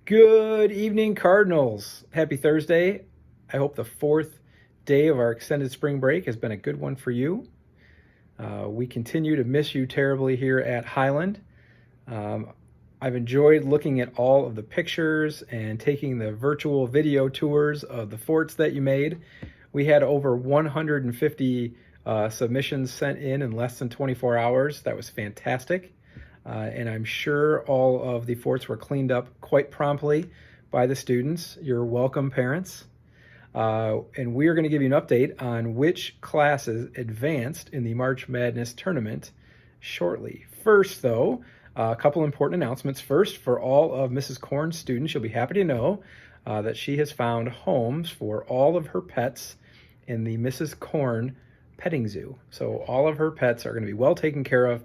Good evening, Cardinals. Happy Thursday. I hope the fourth day of our extended spring break has been a good one for you. We continue to miss you terribly here at Highland. I've enjoyed looking at all of the pictures and taking the virtual video tours of the forts that you made. We had over 150 submissions sent in less than 24 hours. That was fantastic. And I'm sure all of the forts were cleaned up quite promptly by the students. You're welcome, parents. And we are going to give you an update on which classes advanced in the March Madness tournament shortly. First, though, a couple important announcements. First, for all of Mrs. Korn's students, you'll be happy to know that she has found homes for all of her pets in the Mrs. Korn petting zoo. So all of her pets are going to be well taken care of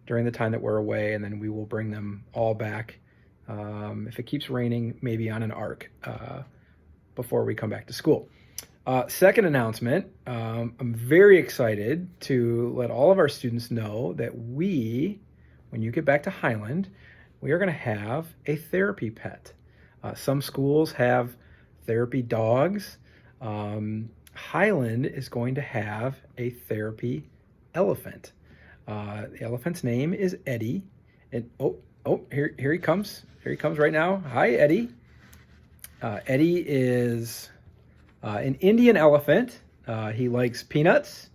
during the time that we're away, and then we will bring them all back. If it keeps raining, maybe on an ark before we come back to school. Second announcement, I'm very excited to let all of our students know that when you get back to Highland, we are going to have a therapy pet. Some schools have therapy dogs. Highland is going to have a therapy elephant. The elephant's name is Eddie. And here he comes. Here he comes right now. Hi, Eddie. Eddie is an Indian elephant. He likes peanuts.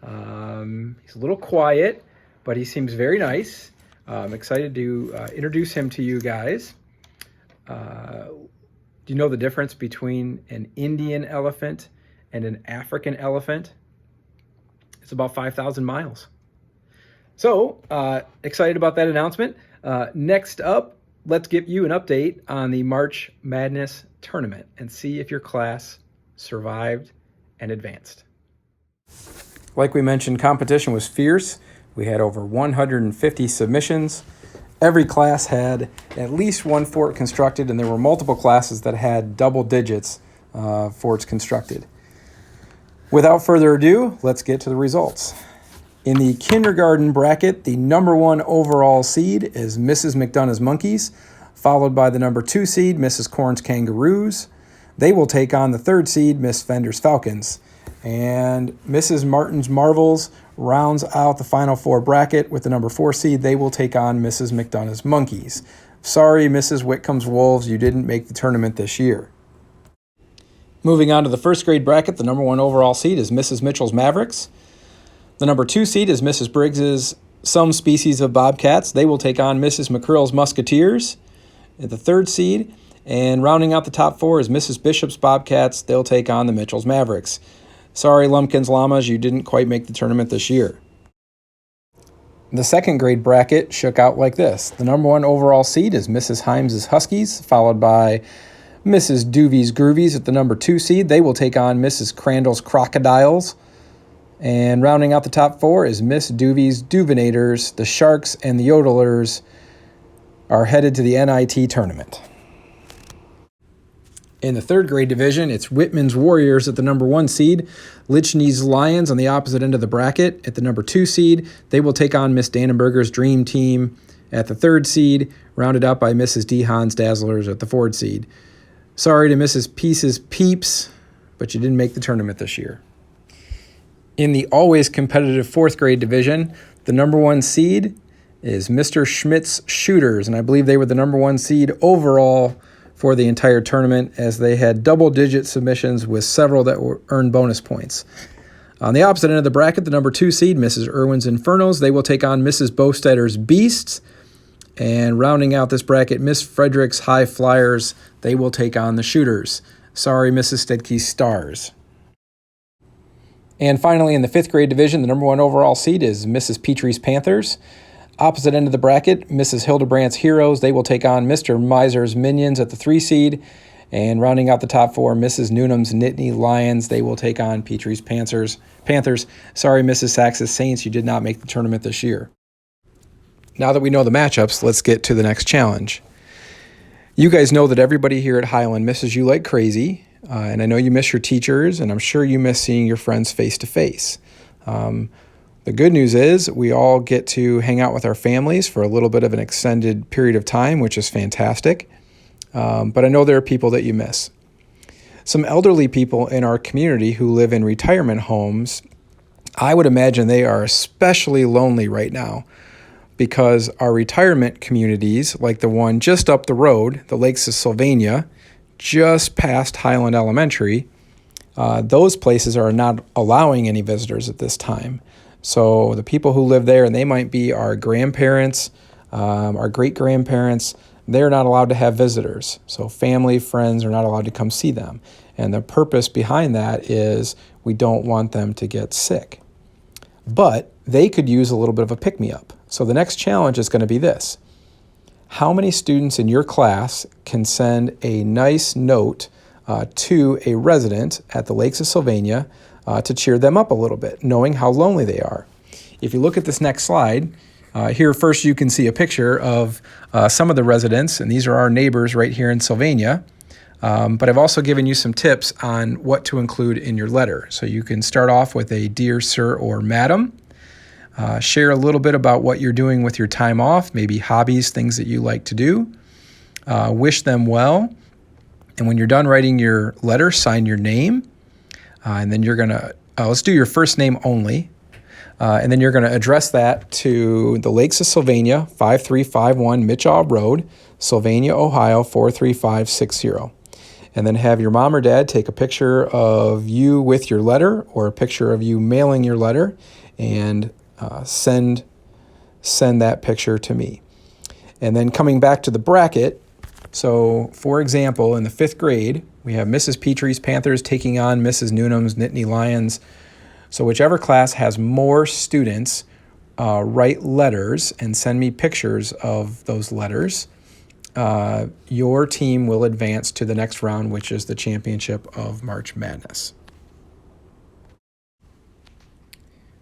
He's a little quiet, but he seems very nice. I'm excited to introduce him to you guys. Do you know the difference between an Indian elephant and an African elephant? It's about 5,000 miles. So, excited about that announcement. Next up, let's give you an update on the March Madness tournament and see if your class survived and advanced. Like we mentioned, competition was fierce. We had over 150 submissions. Every class had at least one fort constructed, and there were multiple classes that had double digits forts constructed. Without further ado, let's get to the results. In the kindergarten bracket, the number 1 overall seed is Mrs. McDonough's Monkeys, followed by the number 2 seed, Mrs. Korn's Kangaroos. They will take on the 3rd seed, Miss Fender's Falcons. And Mrs. Martin's Marvels rounds out the final 4 bracket with the number 4 seed. They will take on Mrs. McDonough's Monkeys. Sorry, Mrs. Whitcomb's Wolves, you didn't make the tournament this year. Moving on to the 1st grade bracket, the number 1 overall seed is Mrs. Mitchell's Mavericks. The number 2 seed is Mrs. Briggs's Some Species of Bobcats. They will take on Mrs. McCrill's Musketeers at the 3rd seed. And rounding out the top 4 is Mrs. Bishop's Bobcats. They'll take on the Mitchell's Mavericks. Sorry, Lumpkins Llamas, you didn't quite make the tournament this year. The 2nd grade bracket shook out like this. The number 1 overall seed is Mrs. Hymes's Huskies, followed by Mrs. Duvey's Groovies at the number 2 seed. They will take on Mrs. Crandall's Crocodiles. And rounding out the top 4 is Miss Duvey's Duvenators. The Sharks and the Yodelers are headed to the NIT tournament. In the 3rd grade division, it's Whitman's Warriors at the number 1 seed. Litchney's Lions on the opposite end of the bracket at the number 2 seed. They will take on Miss Dannenberger's Dream Team at the 3rd seed, rounded out by Mrs. Dehaan's Dazzlers at the 4th seed. Sorry to Mrs. Peace's Peeps, but you didn't make the tournament this year. In the always competitive 4th grade division, the number 1 seed is Mr. Schmidt's Shooters, and I believe they were the number 1 seed overall for the entire tournament, as they had double-digit submissions with several that earned bonus points. On the opposite end of the bracket, the number 2 seed, Mrs. Irwin's Infernos, they will take on Mrs. Bostetter's Beasts, and rounding out this bracket, Miss Frederick's High Flyers, they will take on the Shooters. Sorry, Mrs. Stedke's Stars. And finally, in the 5th grade division, the number 1 overall seed is Mrs. Petrie's Panthers. Opposite end of the bracket, Mrs. Hildebrandt's Heroes. They will take on Mr. Miser's Minions at the 3 seed. And rounding out the top 4, Mrs. Noonan's Nittany Lions. They will take on Petrie's Panthers. Sorry, Mrs. Sachs's Saints, you did not make the tournament this year. Now that we know the matchups, let's get to the next challenge. You guys know that everybody here at Highland misses you like crazy. And I know you miss your teachers, and I'm sure you miss seeing your friends face-to-face. The good news is we all get to hang out with our families for a little bit of an extended period of time, which is fantastic. but I know there are people that you miss. Some elderly people in our community who live in retirement homes, I would imagine they are especially lonely right now because our retirement communities, like the one just up the road, the Lakes of Sylvania, just past Highland Elementary, those places are not allowing any visitors at this time. So the people who live there, and they might be our grandparents, our great-grandparents, they're not allowed to have visitors. So family, friends are not allowed to come see them. And the purpose behind that is we don't want them to get sick. But they could use a little bit of a pick-me-up. So the next challenge is going to be this. How many students in your class can send a nice note to a resident at the Lakes of Sylvania to cheer them up a little bit, knowing how lonely they are? If you look at this next slide, here first you can see a picture of some of the residents, and these are our neighbors right here in Sylvania. But I've also given you some tips on what to include in your letter. So you can start off with a dear sir or madam, share a little bit about what you're doing with your time off, maybe hobbies, things that you like to do, wish them well. And when you're done writing your letter, sign your name. And then you're going to, let's do your first name only. And then you're going to address that to the Lakes of Sylvania, 5351 Mitchell Road, Sylvania, Ohio, 43560. And then have your mom or dad take a picture of you with your letter or a picture of you mailing your letter and send that picture to me. And then coming back to the bracket, so for example, in the 5th grade, we have Mrs. Petrie's Panthers taking on Mrs. Noonan's Nittany Lions. So whichever class has more students write letters and send me pictures of those letters, your team will advance to the next round, which is the championship of March Madness.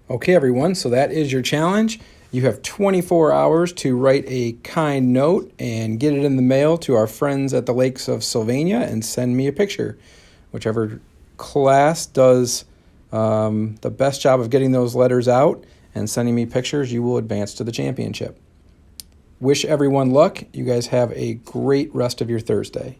Okay, everyone, so that is your challenge. You have 24 hours to write a kind note and get it in the mail to our friends at the Lakes of Sylvania and send me a picture. Whichever class does the best job of getting those letters out and sending me pictures, you will advance to the championship. Wish everyone luck. You guys have a great rest of your Thursday.